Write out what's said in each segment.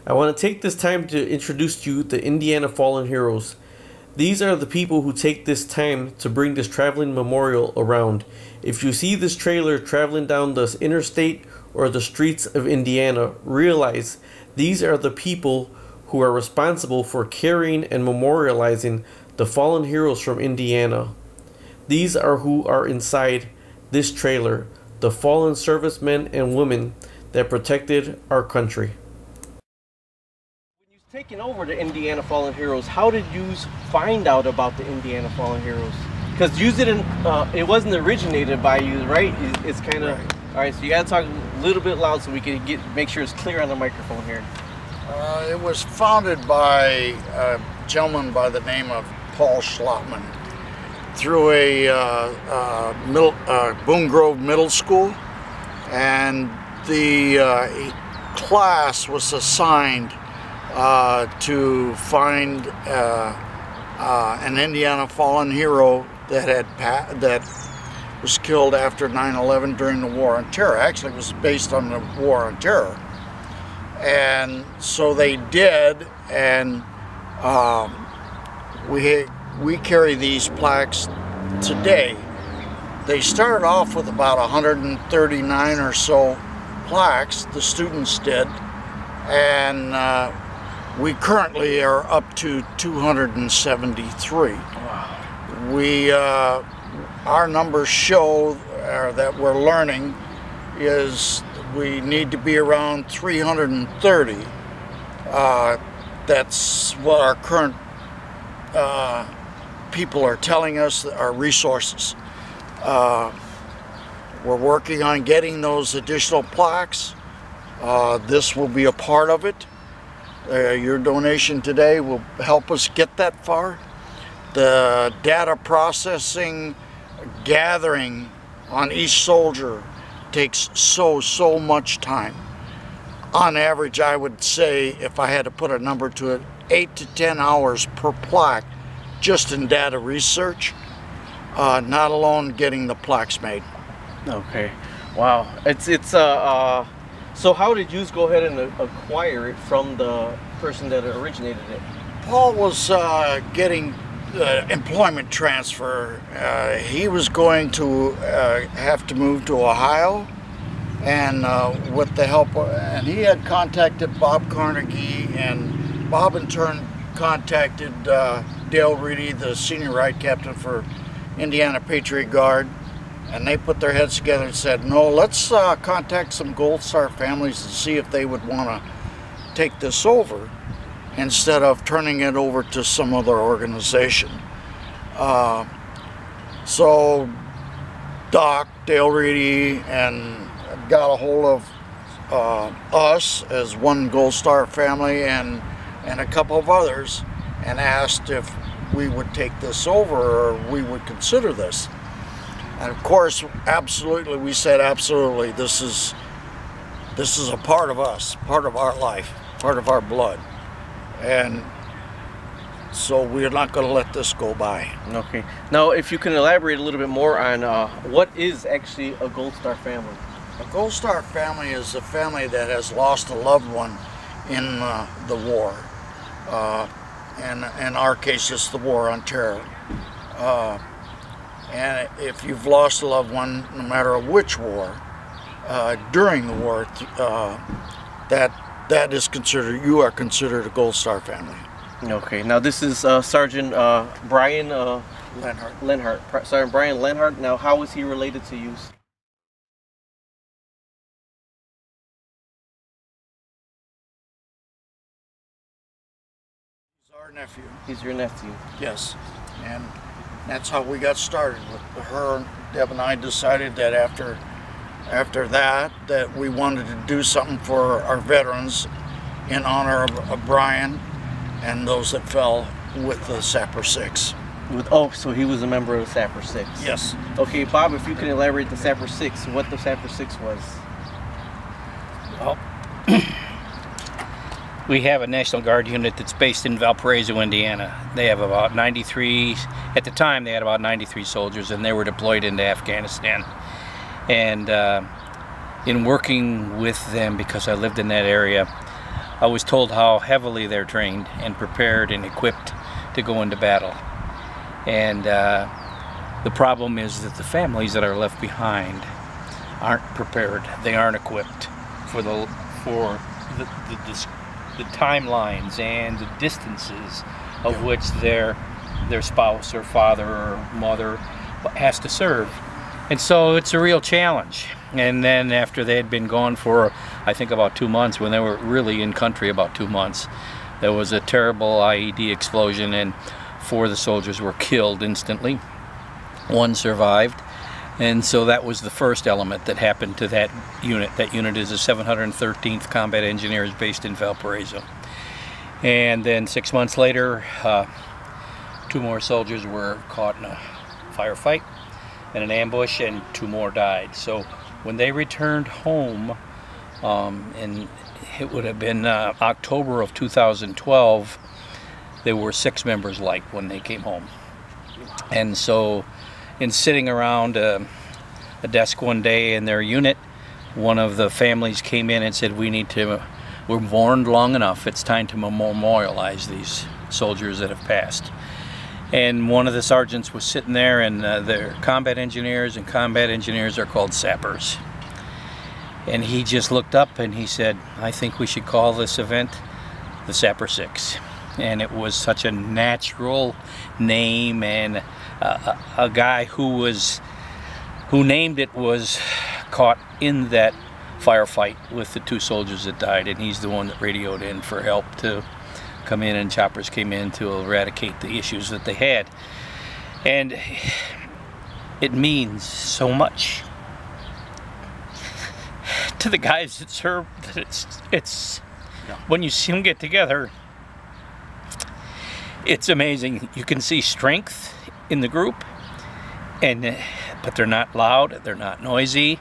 I want to take this time to introduce to you the Indiana Fallen Heroes. These are the people who take this time to bring this traveling memorial around. If you see this trailer traveling down the interstate or the streets of Indiana, realize these are the people who are responsible for carrying and memorializing the fallen heroes from Indiana. These are who are inside this trailer, the fallen servicemen and women that protected our country. When you taking over the Indiana Fallen Heroes, how did you find out about the Indiana Fallen Heroes? Because you didn't, it wasn't originated by you, right? It's kind of, right. All right, so you gotta talk a little bit loud so we can make sure it's clear on the microphone here. It was founded by a gentleman by the name of Paul Schlotman through a Boone Grove Middle School, and the class was assigned to find an Indiana fallen hero that was killed after 9/11 during the War on Terror. Actually, it was based on the War on Terror. And so they did, and we carry these plaques today. They started off with about 139 or so plaques, the students did, and we currently are up to 273. Wow. Our numbers show that we're learning is we need to be around 330. That's what our current people are telling us, our resources. We're working on getting those additional plaques. This will be a part of it. Your donation today will help us get that far. The data processing, gathering on each soldier takes so much time. On average, I would say, if I had to put a number to it, 8 to 10 hours per plaque just in data research, not alone getting the plaques made. Okay, wow. So how did you go ahead and acquire it from the person that originated it? Paul was getting employment transfer. He was going to have to move to Ohio, and with the help and he had contacted Bob Carnegie, and Bob in turn contacted Dale Reedy, the senior ride captain for Indiana Patriot Guard, and they put their heads together and said, no, let's contact some Gold Star families and see if they would want to take this over instead of turning it over to some other organization. So Doc, Dale Reedy, and got a hold of us as one Gold Star family and a couple of others, and asked if we would take this over or we would consider this. And of course, absolutely, we said absolutely. This is a part of us, part of our life, part of our blood. And so we're not going to let this go by. Okay. Now, if you can elaborate a little bit more on what is actually a Gold Star family? A Gold Star family is a family that has lost a loved one in the war. And in our case, it's the War on Terror. And if you've lost a loved one, no matter which war, during the war, that is considered, you are considered a Gold Star family. Okay, now this is Sergeant Brian Lenhart. Sergeant Brian Lenhart. Now, how is he related to you? He's our nephew. He's your nephew. Yes, and that's how we got started. With her, Deb and I decided that after that we wanted to do something for our veterans in honor of Brian and those that fell with the Sapper 6. Oh, so he was a member of the Sapper 6. Yes. Okay, Bob, if you can elaborate the Sapper 6, what the Sapper 6 was. Well, we have a National Guard unit that's based in Valparaiso, Indiana. They have about 93, at the time they had about 93 soldiers, and they were deployed into Afghanistan. And in working with them, because I lived in that area, I was told how heavily they're trained and prepared and equipped to go into battle. And the problem is that the families that are left behind aren't prepared. They aren't equipped for the timelines and the distances of which their spouse or father or mother has to serve. And so it's a real challenge. And then after they had been gone for, I think, about 2 months, when they were really in country about 2 months, there was a terrible IED explosion and 4 of the soldiers were killed instantly. 1 survived. And so that was the first element that happened to that unit. That unit is the 713th Combat Engineers based in Valparaiso. And then 6 months later, 2 more soldiers were caught in a firefight and an ambush, and 2 more died. So when they returned home, and it would have been October of 2012, there were 6 members light when they came home. And so in sitting around a desk one day in their unit, one of the families came in and said, we're mourned long enough, it's time to memorialize these soldiers that have passed. And one of the sergeants was sitting there, and they're combat engineers, and combat engineers are called sappers. And he just looked up and he said, I think we should call this event the Sapper 6. And it was such a natural name, and a guy who named it was caught in that firefight with the 2 soldiers that died, and he's the one that radioed in for help to come in, and choppers came in to eradicate the issues that they had. And it means so much to the guys that serve that it's when you see them get together, it's amazing. You can see strength in the group, but they're not loud, they're not noisy,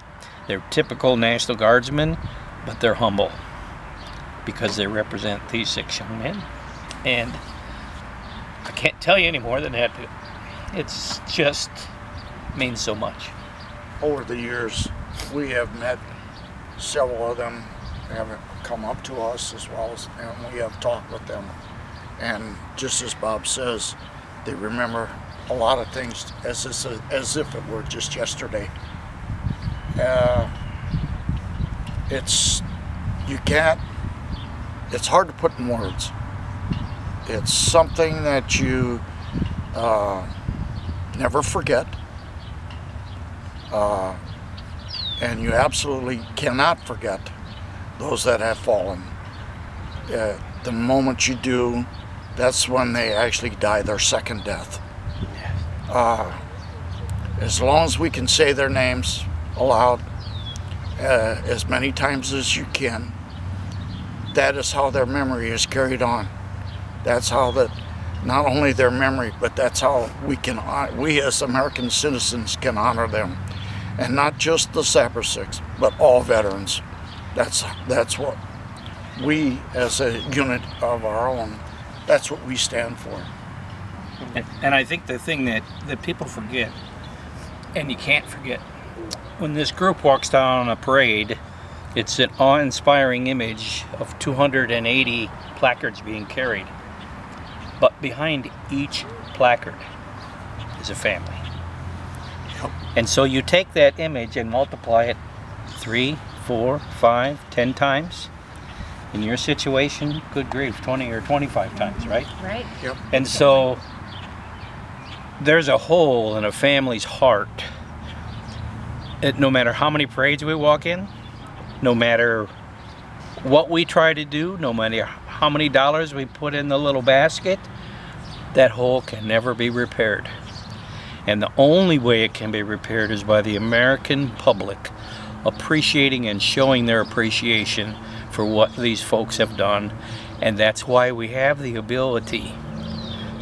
they're typical National Guardsmen, but they're humble because they represent these 6 young men. And I can't tell you any more than that. It's just means so much. Over the years, we have met several of them, have come up to us as well as, and we have talked with them. And just as Bob says, they remember a lot of things as if it were just yesterday. It's hard to put in words. It's something that you never forget, and you absolutely cannot forget those that have fallen. The moment you do, that's when they actually die their second death. As long as we can say their names aloud as many times as you can, that is how their memory is carried on. That's how not only their memory, but that's how we as American citizens can honor them. And not just the Sapper 6, but all veterans. That's what we as a unit of our own, that's what we stand for. And I think the thing that people forget, and you can't forget, when this group walks down a parade, it's an awe-inspiring image of 280 placards being carried. But behind each placard is a family. And so you take that image and multiply it 3, 4, 5, 10 times. In your situation, good grief, 20 or 25 times, right? Right. Yep. And so there's a hole in a family's heart. No matter how many parades we walk in, no matter what we try to do, no matter how many dollars we put in the little basket, that hole can never be repaired. And the only way it can be repaired is by the American public appreciating and showing their appreciation for what these folks have done. And that's why we have the ability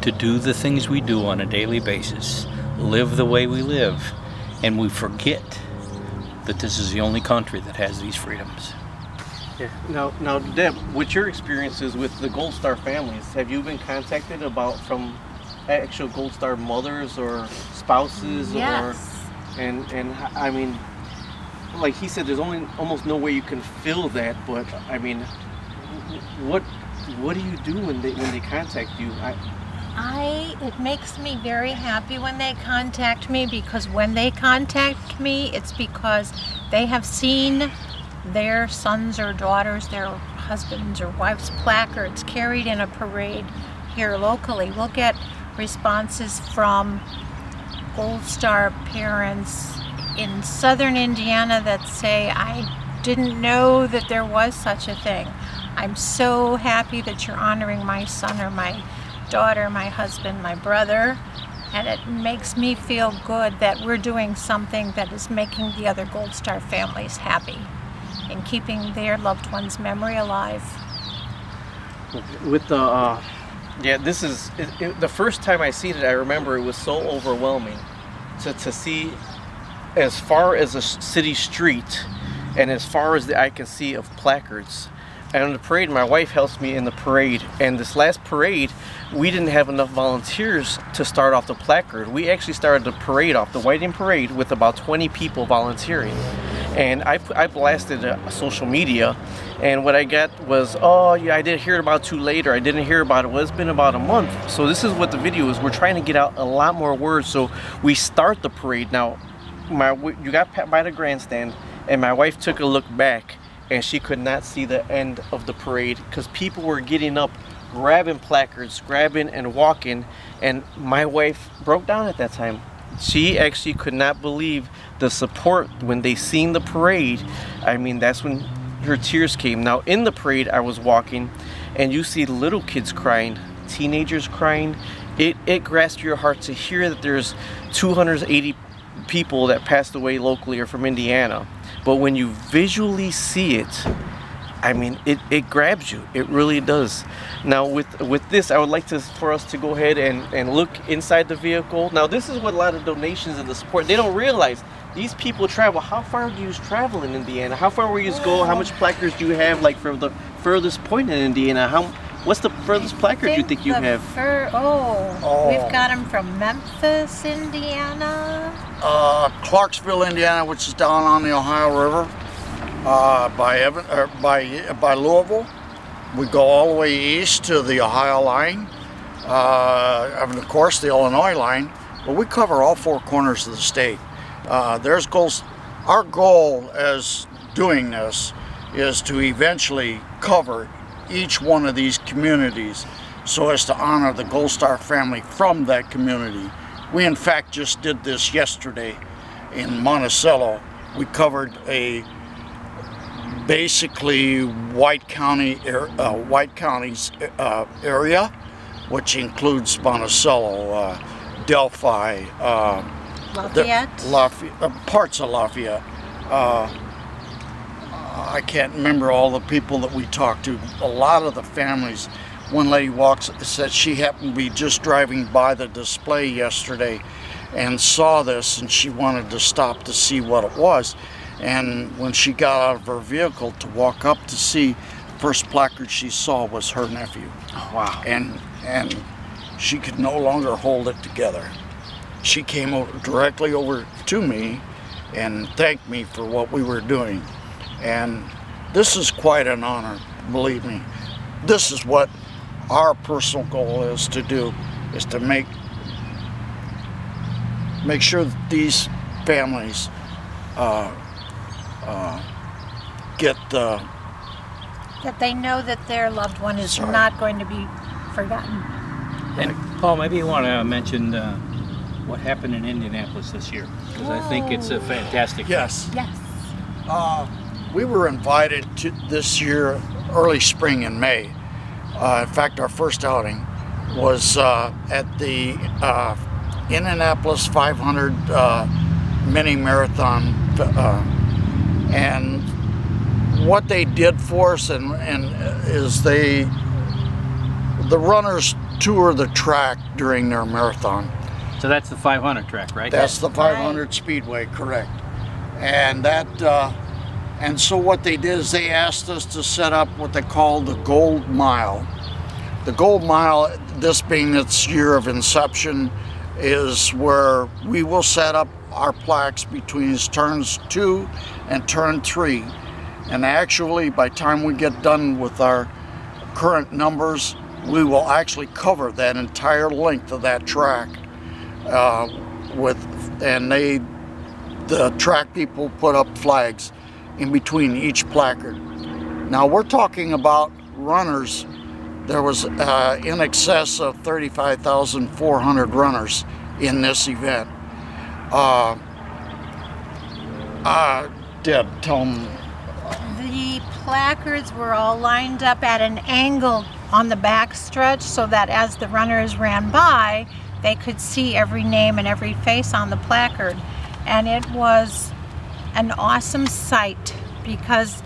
to do the things we do on a daily basis, live the way we live, and we forget that this is the only country that has these freedoms. Yeah. Now, Deb, with your experiences with the Gold Star families, have you been contacted from actual Gold Star mothers or spouses? Yes. And I mean, like he said, there's almost no way you can fill that, but I mean, what do you do when they contact you? It makes me very happy when they contact me, because when they contact me, it's because they have seen their sons or daughters, their husbands or wives' placards carried in a parade here locally. We'll get responses from Gold Star parents in southern Indiana that say, I didn't know that there was such a thing. I'm so happy that you're honoring my son or my daughter, my husband, my brother, and it makes me feel good that we're doing something that is making the other Gold Star families happy and keeping their loved one's memory alive. With the yeah, this is the first time I seen it. I remember it was so overwhelming to see as far as a city street and as far as the eye can see of placards. And on the parade, my wife helps me in the parade, and this last parade we didn't have enough volunteers to start off the placard. We actually started the parade off, the Whiting Parade, with about 20 people volunteering. And I blasted social media, and what I got was, oh yeah, I didn't hear about it too late, or I didn't hear about it. Well, it's been about a month. So this is what the video is. We're trying to get out a lot more words, so we start the parade. Now, you got by the grandstand, and my wife took a look back, and she could not see the end of the parade because people were getting up, grabbing placards, grabbing and walking, and my wife broke down at that time. She actually could not believe the support when they seen the parade. I mean, that's when her tears came. Now, in the parade, I was walking, and you see little kids crying, teenagers crying. It grasps your heart to hear that there's 280 people that passed away locally or from Indiana. But when you visually see it, I mean, it grabs you. It really does. Now, with this, I would like for us to go ahead and look inside the vehicle. Now, this is what a lot of donations and the support, they don't realize. These people travel. How far do you travel in Indiana? How far will you go? How much placards do you have, like, from the furthest point in Indiana? What's the furthest placard you think you have? We've got them from Memphis, Indiana. Clarksville, Indiana, which is down on the Ohio River, by Louisville. We go all the way east to the Ohio line, and of course the Illinois line. But we cover all four corners of the state. There's goals. Our goal as doing this is to eventually cover each one of these communities so as to honor the Gold Star family from that community. We in fact just did this yesterday in Monticello. We covered a basically White County's area, which includes Monticello, Delphi, Lafayette, parts of Lafayette. I can't remember all the people that we talked to. A lot of the families. One lady said she happened to be just driving by the display yesterday and saw this, and she wanted to stop to see what it was. And when she got out of her vehicle to walk up to see, the first placard she saw was her nephew. Oh, wow. And she could no longer hold it together. She came directly over to me and thanked me for what we were doing. And this is quite an honor, believe me. This is what our personal goal is to do, is to make sure that these families get the... that they know that their loved one is not going to be forgotten. And Paul, maybe you want to mention what happened in Indianapolis this year, because I think it's a fantastic thing. Yes. Yes. We were invited to this year, early spring in May. In fact, our first outing was at the Indianapolis 500 mini marathon, and what they did for us is the runners tour the track during their marathon. So that's the 500 track, right? That's the 500 Speedway, correct. And and so what they did is they asked us to set up what they call the Gold Mile. The Gold Mile, this being its year of inception, is where we will set up our plaques between turns 2 and turn 3. And actually, by the time we get done with our current numbers, we will actually cover that entire length of that track the track people put up flags in between each placard. Now we're talking about runners. There was in excess of 35,400 runners in this event. Deb, tell them. The placards were all lined up at an angle on the back stretch so that as the runners ran by, they could see every name and every face on the placard. And it was an awesome sight because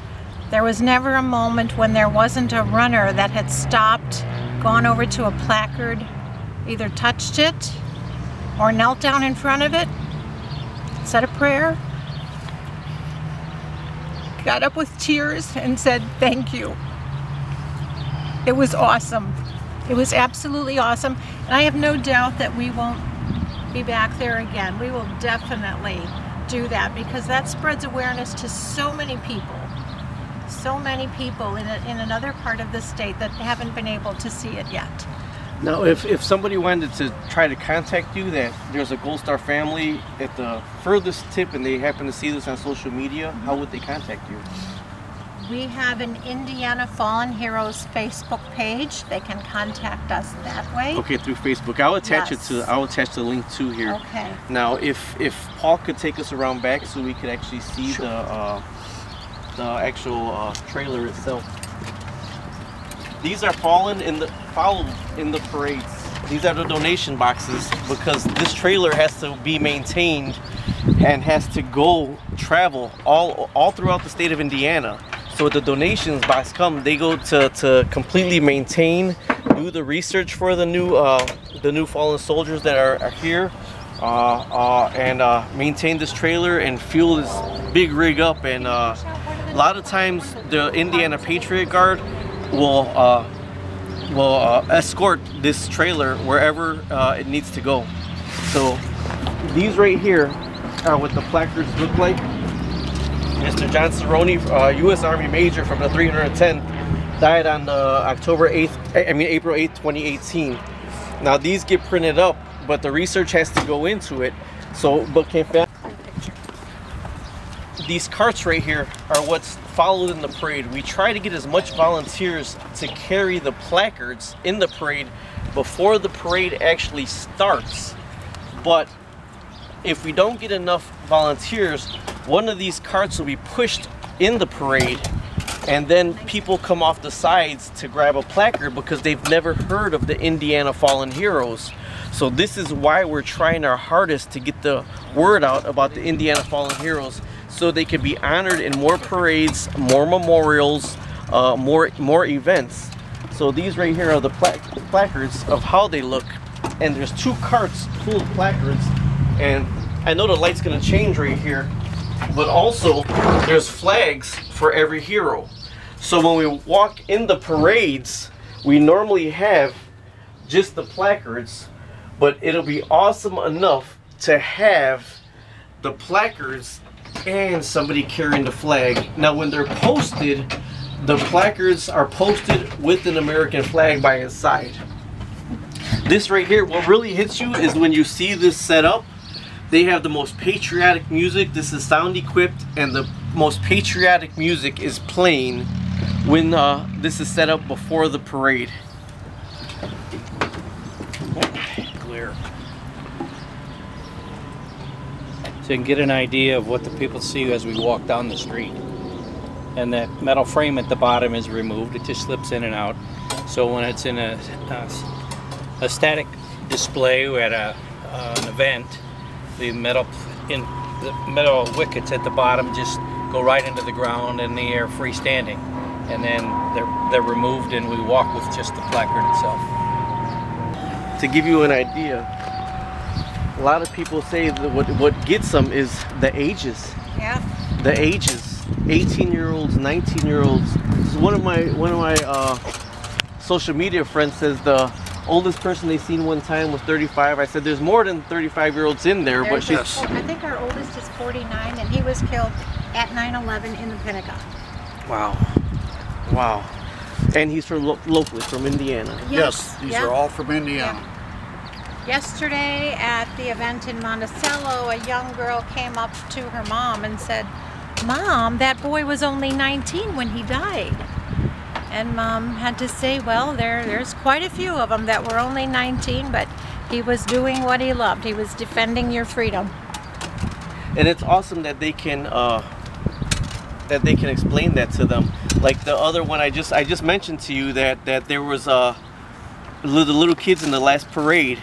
there was never a moment when there wasn't a runner that had stopped, gone over to a placard, either touched it or knelt down in front of it, said a prayer, got up with tears and said thank you. It was awesome. It was absolutely awesome. And I have no doubt that we won't be back there again. We will definitely do that because that spreads awareness to so many people in another part of the state that haven't been able to see it yet. Now, if somebody wanted to try to contact you, that there's a Gold Star family at the furthest tip and they happen to see this on social media, how would they contact you? We have an Indiana Fallen Heroes Facebook page. They can contact us that way. Okay, through Facebook. I'll attach Yes. I'll attach the link to here. Okay. Now, if Paul could take us around back so we could actually see the actual trailer itself. These are followed in the parades. These are the donation boxes because this trailer has to be maintained and has to travel all throughout the state of Indiana. So when the donations box come, they go to completely maintain, do the research for the new fallen soldiers that are here, and maintain this trailer and fuel this big rig up. And a lot of times the Indiana Patriot Guard will escort this trailer wherever it needs to go. So these right here are what the placards look like. Mr. John Cerrone, U.S. Army Major from the 310th, died on April 8th, 2018. Now these get printed up, but the research has to go into it. So, these carts right here are what's followed in the parade. We try to get as much volunteers to carry the placards in the parade before the parade actually starts. But if we don't get enough volunteers, one of these carts will be pushed in the parade and then people come off the sides to grab a placard because they've never heard of the Indiana Fallen Heroes. So this is why we're trying our hardest to get the word out about the Indiana Fallen Heroes so they can be honored in more parades, more memorials, more events. So these right here are the placards of how they look, and there's 2 carts full of placards. And I know the light's gonna change right here, but also there's flags for every hero. So when we walk in the parades, we normally have just the placards, but it'll be awesome enough to have the placards and somebody carrying the flag. Now when they're posted, the placards are posted with an American flag by its side. This right here, what really hits you is when you see this set up. They have the most patriotic music. This is sound equipped, and the most patriotic music is playing when this is set up before the parade. Clear. So you can get an idea of what the people see as we walk down the street. And that metal frame at the bottom is removed. It just slips in and out. So when it's in a static display at an event, the metal wickets at the bottom just go right into the ground and the air freestanding, and then they're removed and we walk with just the placard itself. To give you an idea, a lot of people say that what gets them is the ages. Yeah. The ages, 18-year-olds, 19-year-olds. So one of my social media friends says the oldest person they seen one time was 35. I said there's more than 35-year-olds in there, but she's... I think our oldest is 49, and he was killed at 9/11 in the Pentagon. Wow. Wow. And he's from locally, from Indiana. Yes, these are all from Indiana. Yesterday at the event in Monticello, a young girl came up to her mom and said, "Mom, that boy was only 19 when he died." And Mom had to say, well, there's quite a few of them that were only 19, but he was doing what he loved. He was defending your freedom. And it's awesome that they can explain that to them. Like the other one I just mentioned to you, that there was the little kids in the last parade.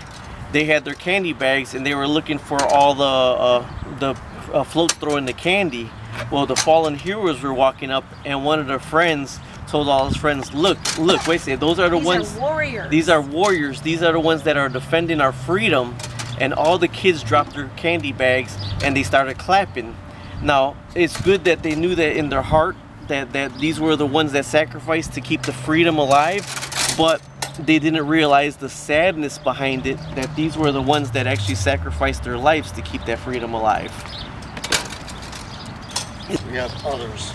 They had their candy bags and they were looking for all the floats throwing the candy. Well, the fallen heroes were walking up, and one of their friends told all his friends, look, wait a second, those are the ones. These are warriors. These are warriors. These are the ones that are defending our freedom. And all the kids dropped their candy bags and they started clapping. Now, it's good that they knew that in their heart that these were the ones that sacrificed to keep the freedom alive, but they didn't realize the sadness behind it, that these were the ones that actually sacrificed their lives to keep that freedom alive. We have others.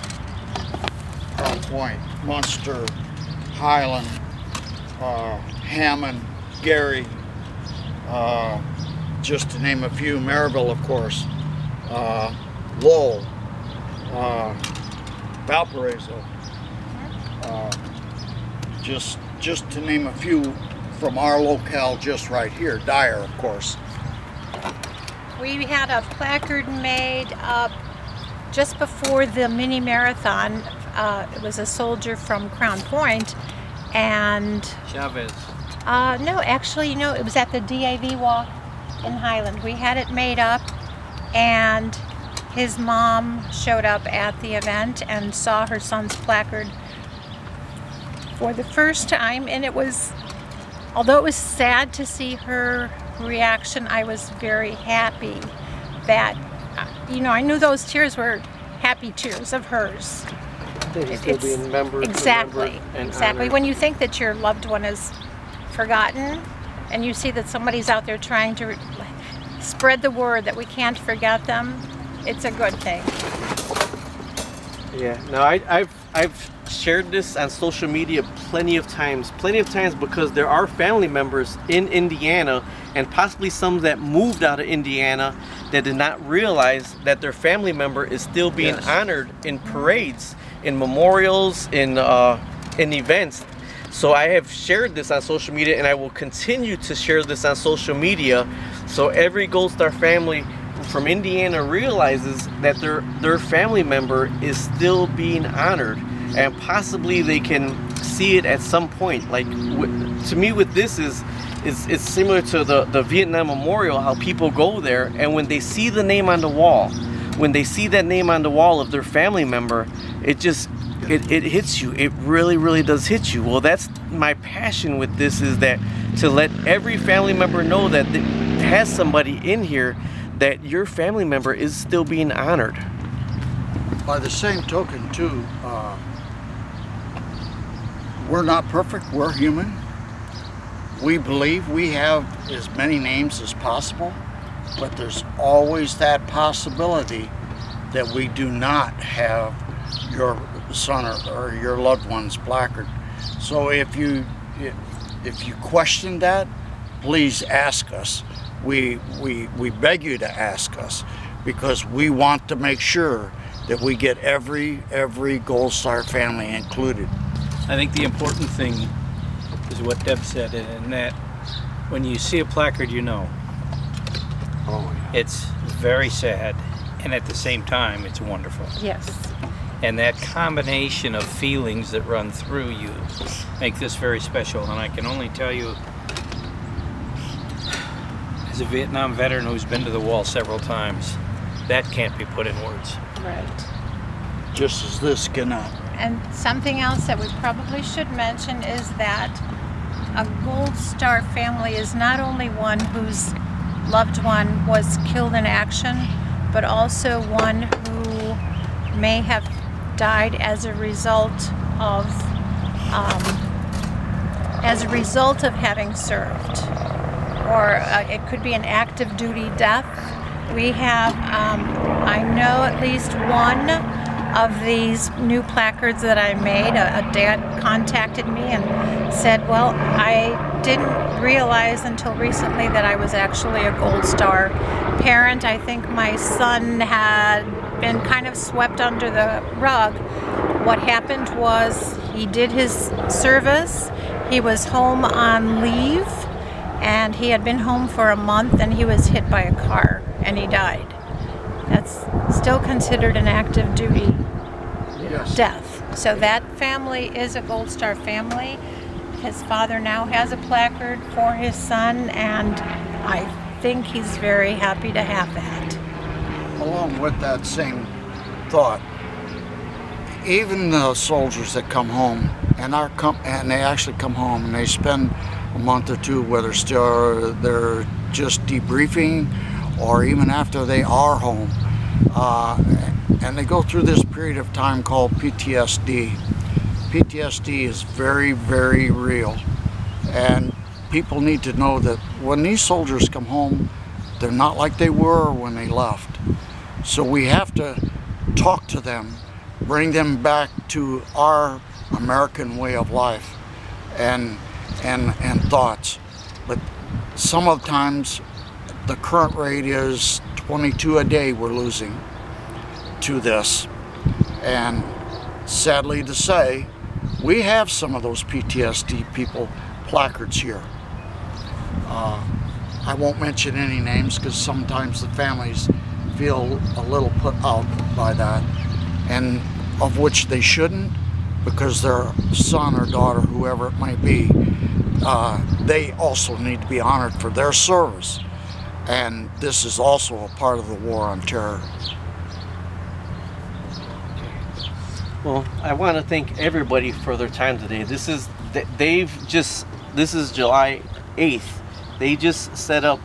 Crown Point, Munster, Highland, Hammond, Gary, just to name a few, Maryville, of course, Lowell, Valparaiso, just to name a few from our locale just right here. Dyer, of course. We had a placard made up just before the mini marathon. It was a soldier from Crown Point, and Chavez. no, actually, no, it was at the DAV walk in Highland. We had it made up, and his mom showed up at the event and saw her son's placard for the first time, and it was, although it was sad to see her reaction, I was very happy that, you know, I knew those tears were happy tears of hers. Still being remembered, exactly, and exactly. honored. When you think that your loved one is forgotten, and you see that somebody's out there trying to spread the word that we can't forget them, it's a good thing. Yeah. Now I've shared this on social media plenty of times because there are family members in Indiana, and possibly some that moved out of Indiana, that did not realize that their family member is still being honored in parades, in memorials, in events. So I have shared this on social media, and I will continue to share this on social media, so every Gold Star family from Indiana realizes that their family member is still being honored, and possibly they can see it at some point. Like, to me, with this it's similar to the Vietnam Memorial, how people go there, and when they see the name on the wall, when they see that name on the wall of their family member, it just it hits you. It really does hit you. Well, that's my passion with this, is that to let every family member know that it has somebody in here, that your family member is still being honored. By the same token, too, we're not perfect, we're human. We believe we have as many names as possible, but there's always that possibility that we do not have your son or your loved one's placard. So if you question that, please ask us. We beg you to ask us, because we want to make sure that we get every Gold Star family included. I think the important thing is what Deb said, and that when you see a placard, you know. Oh, yeah. It's very sad, and at the same time, it's wonderful. Yes. And that combination of feelings that run through you make this very special. And I can only tell you, as a Vietnam veteran who's been to the wall several times, that can't be put in words. Right. Just as this cannot. And something else that we probably should mention is that a Gold Star family is not only one whose loved one was killed in action, but also one who may have died as a result of having served, or it could be an active duty death. We have, I know at least one of these new placards that I made. A dad contacted me and said, well, I didn't realize until recently that I was actually a Gold Star parent. I think my son had been kind of swept under the rug. What happened was he did his service, he was home on leave, and he had been home for a month, and he was hit by a car and he died. That's still considered an active duty death. So that family is a Gold Star family. His father now has a placard for his son, and I think he's very happy to have that. Along with that same thought, even the soldiers that come home and they actually come home and they spend a month or two, whether still they're just debriefing or even after they are home, and they go through this period of time called PTSD. PTSD is very, very real, and people need to know that when these soldiers come home, they're not like they were when they left. So we have to talk to them, bring them back to our American way of life and thoughts. But some of the times the current rate is 22 a day we're losing to this, and sadly to say, we have some of those PTSD people placards here. I won't mention any names because sometimes the families feel a little put out by that, and of which they shouldn't, because their son or daughter, whoever it might be, they also need to be honored for their service. And this is also a part of the war on terror. Well, I want to thank everybody for their time today. This is July 8th. They just set up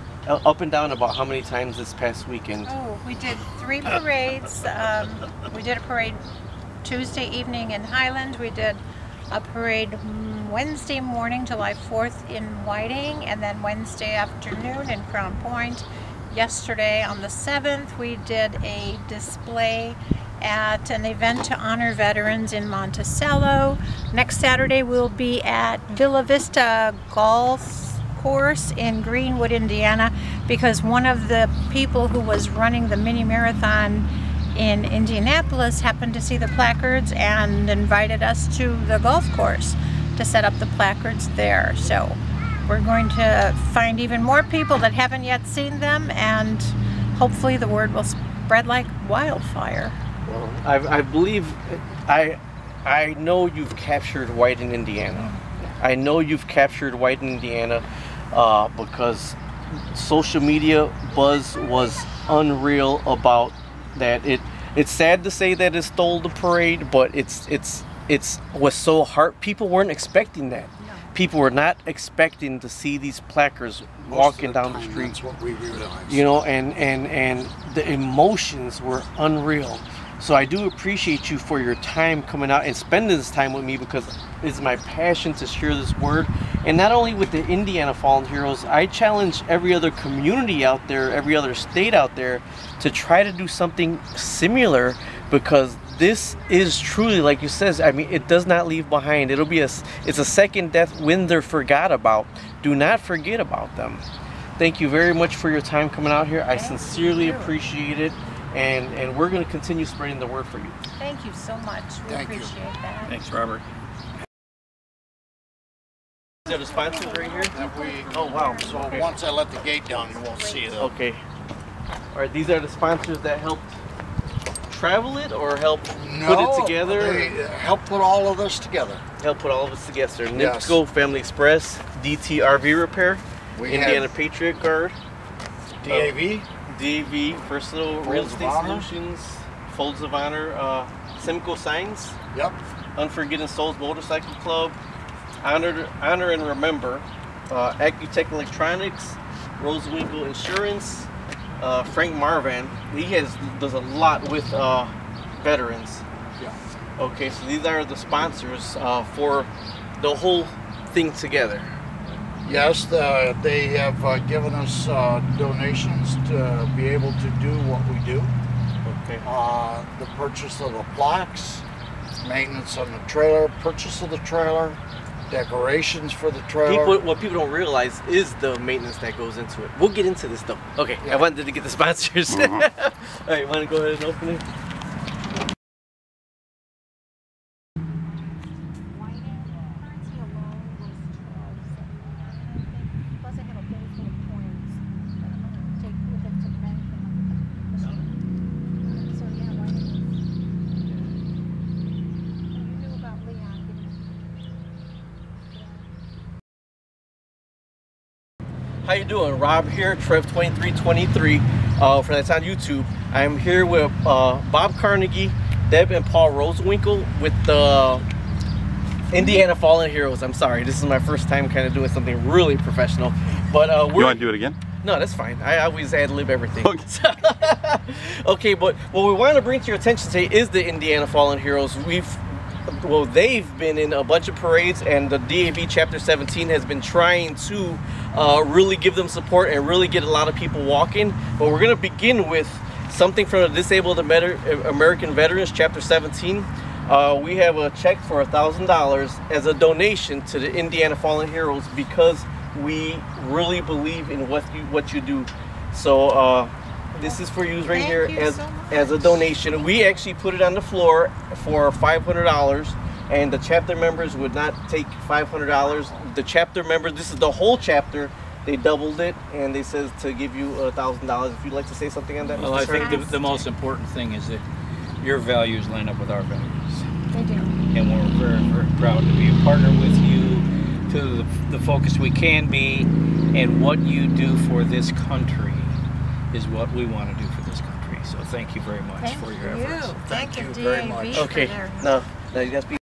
and down about how many times this past weekend? Oh, we did 3 parades. We did a parade Tuesday evening in Highland. We did a parade Wednesday morning, July 4th in Whiting, and then Wednesday afternoon in Crown Point. Yesterday on the 7th, we did a display at an event to honor veterans in Monticello. Next Saturday we'll be at Villa Vista Golf Course in Greenwood, Indiana, because one of the people who was running the mini marathon in Indianapolis happened to see the placards and invited us to the golf course to set up the placards there. So we're going to find even more people that haven't yet seen them, and hopefully the word will spread like wildfire. Well, I believe, I know you've captured Whiting, Indiana. I know you've captured Whiting, Indiana because social media buzz was unreal about that. It's sad to say that it stole the parade, but it's was so hard. People weren't expecting that. No. People were not expecting to see these placards walking down the street. That's what we realized. You know, and the emotions were unreal. So I do appreciate you for your time coming out and spending this time with me, because it's my passion to share this word. And not only with the Indiana Fallen Heroes, I challenge every other community out there, every other state out there, to try to do something similar, because this is truly, like you says, I mean, it does not leave behind. It's a second death when they're forgot about. Do not forget about them. Thank you very much for your time coming out here. I sincerely appreciate it. And we're going to continue spreading the word for you. Thank you so much. We appreciate that. Thanks, Robert. These are the sponsors right here? Oh, wow. So once I let the gate down, you won't see them. Okay. All right, these are the sponsors that helped travel it or help put it together? They help put all of this together. Help put all of us together. Yes. NIPSCO Family Express, DTRV Repair, Indiana Patriot Guard, DAV, Versatile Real Estate Solutions, Folds of Honor, Simcoe Signs, Unforgetting Souls Motorcycle Club, Honor and Remember, Accutech Electronics, Rosewinkle Insurance, Frank Marvan. He does a lot with veterans. Okay, so these are the sponsors for the whole thing together. Yes, they have given us donations to be able to do what we do. Okay. The purchase of the plaques, maintenance on the trailer, purchase of the trailer, decorations for the trailer. What people don't realize is the maintenance that goes into it. We'll get into this though. Okay, yeah. I wanted to get the sponsors. Mm-hmm. All right, want to go ahead and open it? How you doing? Rob here, Trev2323. For that's on YouTube. I'm here with Bob Carnegie, Deb, and Paul Rosewinkle with the Indiana Fallen Heroes. I'm sorry, this is my first time kind of doing something really professional. But you want to do it again? No, that's fine. I always ad-lib everything. Okay. Okay, but what we want to bring to your attention today is the Indiana Fallen Heroes. They've been in a bunch of parades, and the DAV Chapter 17 has been trying to really give them support and really get a lot of people walking. But we're going to begin with something from the Disabled American Veterans Chapter 17. We have a check for $1,000 as a donation to the Indiana Fallen Heroes because we really believe in what you do. So this is for you right here as a donation. We actually put it on the floor for $500, and the chapter members would not take $500. The chapter members, this is the whole chapter, they doubled it, and they said to give you $1,000. If you'd like to say something on that, well, I think the most important thing is that your values line up with our values. They do. And we're very, very proud to be a partner with you, to the focus we can be, and what you do for this country is what we want to do for this country. So thank you very much for your efforts. Thank you very much. Okay, now you guys be